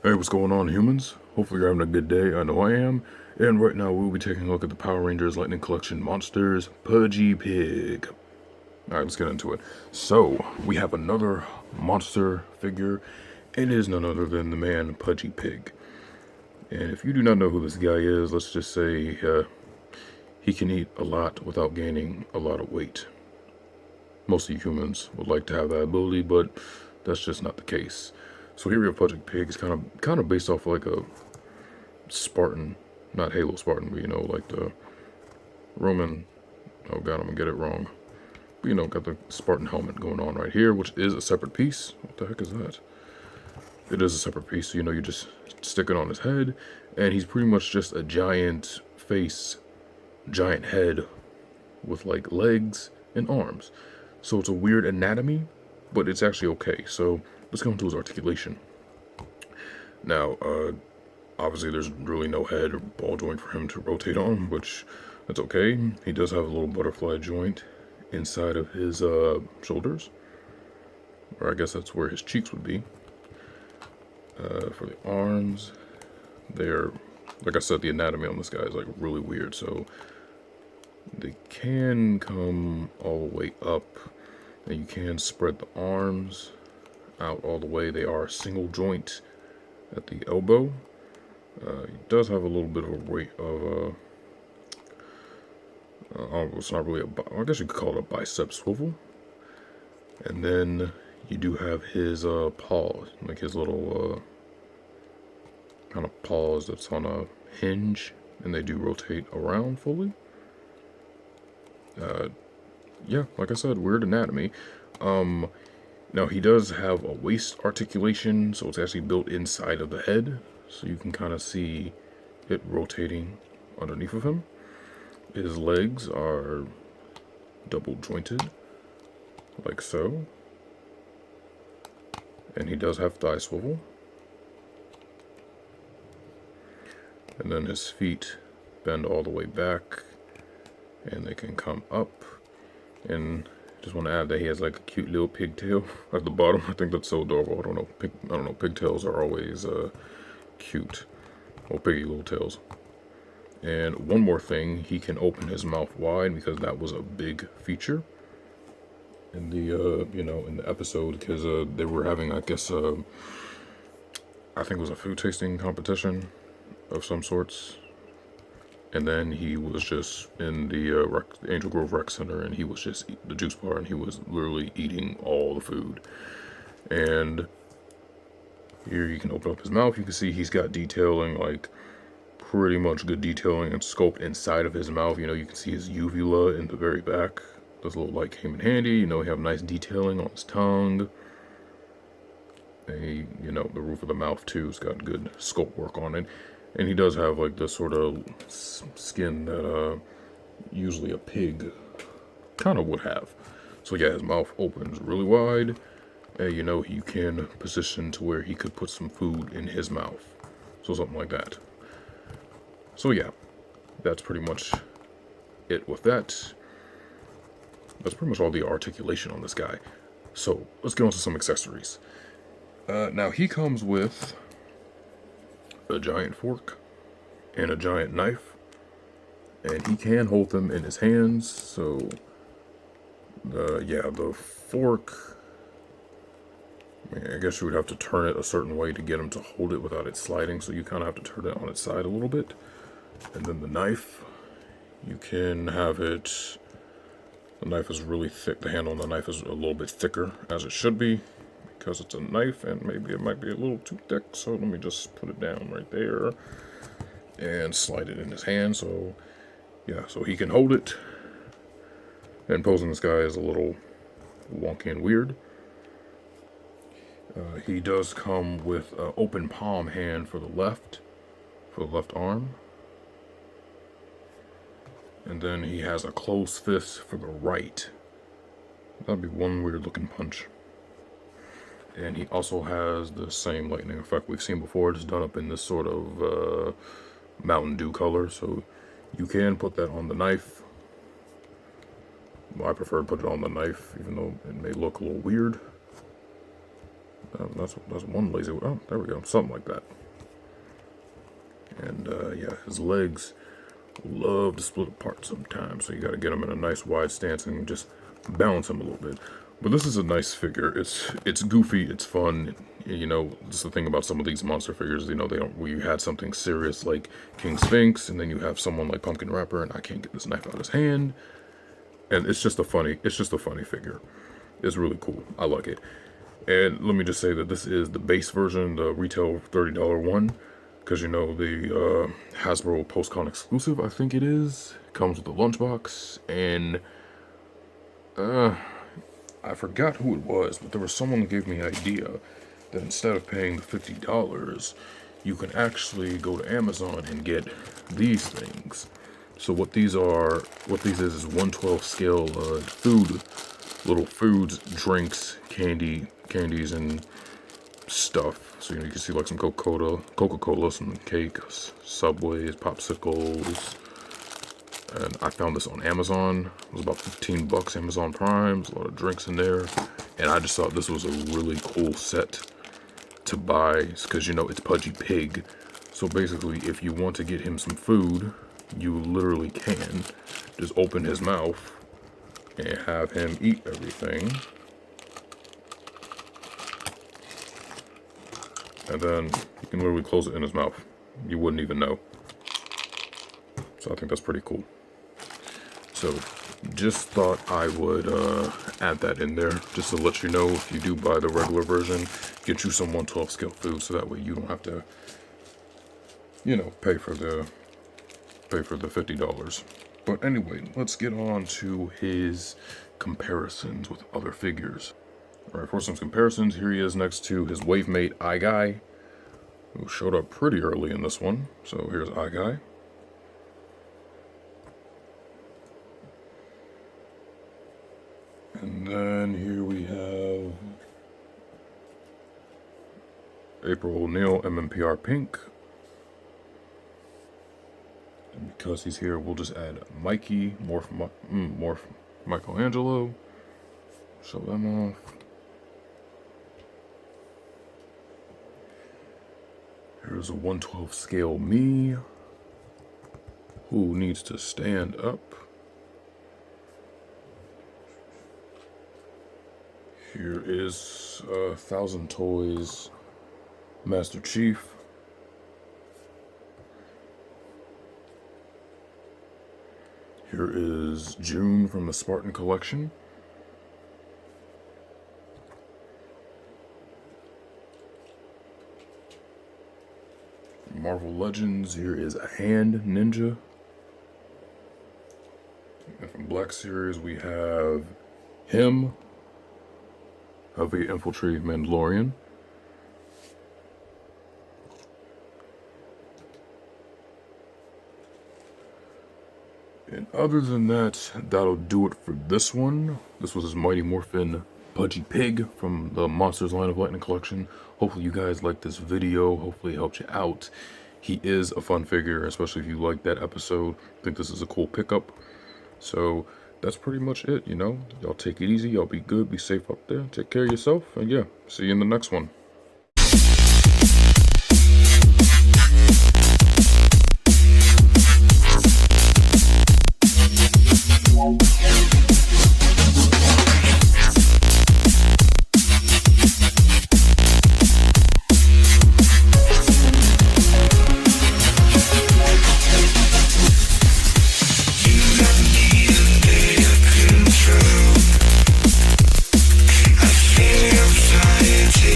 Hey, what's going on, humans? Hopefully you're having a good day. I know I am. And right now we'll be taking a look at the Power Rangers Lightning Collection Monsters Pudgy Pig. Alright, let's get into it. So, we have another monster figure, and it is none other than the man Pudgy Pig. And if you do not know who this guy is, let's just say he can eat a lot without gaining a lot of weight. Most of you humans would like to have that ability, but that's just not the case. So here we have Pudgy Pig. It's kind of based off like a Spartan, not Halo Spartan, but like the Roman. Oh god, I'm gonna get it wrong. But got the Spartan helmet going on right here, which is a separate piece. What the heck is that? It is a separate piece, so you just stick it on his head, and he's pretty much just a giant face, giant head with like legs and arms. So it's a weird anatomy, but it's actually okay. So let's go into his articulation. Now, obviously, there's really no head or ball joint for him to rotate on, which that's okay. He does have a little butterfly joint inside of his shoulders, or I guess that's where his cheeks would be. For the arms, they're, like I said, the anatomy on this guy is like really weird. So they can come all the way up, and you can spread the arms out all the way. They are single joint at the elbow. He does have a little bit of a weight of it's not really I guess you could call it a bicep swivel. And then you do have his paws, like his little kind of paws that's on a hinge, and they do rotate around fully. Yeah, like I said, weird anatomy. Now he does have a waist articulation, so it's actually built inside of the head, so you can kind of see it rotating underneath of him. His legs are double jointed, like so. And he does have thigh swivel. And then his feet bend all the way back, and they can come up. And just want to add that he has like a cute little pigtail at the bottom. I think that's so adorable. I don't know. Pigtails are always cute. Or piggy little tails. And one more thing, he can open his mouth wide, because that was a big feature in the in the episode, because they were having, I guess, I think it was a food tasting competition of some sorts. And then he was just in the Angel Grove Rec Center, and he was just the juice bar, and he was literally eating all the food. And here you can open up his mouth. You can see he's got detailing, like pretty much good detailing and sculpt inside of his mouth. You can see his uvula in the very back. This little light came in handy. He have nice detailing on his tongue. The roof of the mouth too has got good sculpt work on it. And he does have like this sort of skin that usually a pig kind of would have. So yeah, his mouth opens really wide. And you can position to where he could put some food in his mouth. So something like that. So yeah, that's pretty much it with that. That's pretty much all the articulation on this guy. So let's get on to some accessories. Now he comes with a giant fork and a giant knife, and he can hold them in his hands. So the fork, I guess you would have to turn it a certain way to get him to hold it without it sliding, so you kind of have to turn it on its side a little bit. And then the knife, you can have it, the knife is really thick, the handle on the knife is a little bit thicker, as it should be, because it's a knife, and maybe it might be a little too thick. So let me just put it down right there and slide it in his hand. So yeah, so he can hold it. And posing this guy is a little wonky and weird. He does come with an open palm hand for the left arm. And then he has a closed fist for the right. That'd be one weird looking punch. And he also has the same lightning effect we've seen before, just done up in this sort of Mountain Dew color. So you can put that on the knife. Well, I prefer to put it on the knife, even though it may look a little weird. That's one lazy. Oh, there we go. Something like that. And yeah, his legs love to split apart sometimes, so you got to get him in a nice wide stance and just balance him a little bit. But this is a nice figure. It's goofy, it's fun. You know, just the thing about some of these monster figures, you know, they don't. We had something serious like King Sphinx, and then you have someone like Pumpkin Rapper, and I can't get this knife out of his hand. And it's just a funny figure. It's really cool. I like it. And let me just say that this is the base version, the retail $30 one. Because, you know, the Hasbro PostCon exclusive, I think it is, comes with a lunchbox. And I forgot who it was, but there was someone who gave me an idea that instead of paying the $50, you can actually go to Amazon and get these things. So what these is 1/12 scale food, little foods, drinks, candies, and stuff. So you know, you can see like some Coca-Cola, some cakes, Subways, popsicles. And I found this on Amazon. It was about $15, Amazon Prime. A lot of drinks in there. And I just thought this was a really cool set to buy, because you know it's Pudgy Pig. So basically, if you want to get him some food, you literally can just open his mouth and have him eat everything. And then you can literally close it in his mouth. You wouldn't even know. So I think that's pretty cool. So just thought I would add that in there, just to let you know, if you do buy the regular version, get you some 1/12 scale food, so that way you don't have to, you know, pay for the $50. But anyway, let's get on to his comparisons with other figures. Alright, for some comparisons, here he is next to his wave mate, Eye Guy, who showed up pretty early in this one. So here's Eye Guy. And then here we have April O'Neil, MMPR Pink. And because he's here, we'll just add Mikey, Morph Michelangelo. Show them off. Here's a 1/12 scale me, who needs to stand up. Here is 1,000 Toys Master Chief. Here is June from the Spartan Collection. Marvel Legends, here is a Hand Ninja. And from Black Series, we have him, Heavy Infantry Mandalorian. And other than that, that'll do it for this one. This was his Mighty Morphin Pudgy Pig from the Monsters line of Lightning Collection. Hopefully you guys liked this video. Hopefully it helped you out. He is a fun figure, especially if you liked that episode. I think this is a cool pickup. So that's pretty much it, you know. Y'all take it easy. Y'all be good. Be safe out there. Take care of yourself. And yeah, see you in the next one.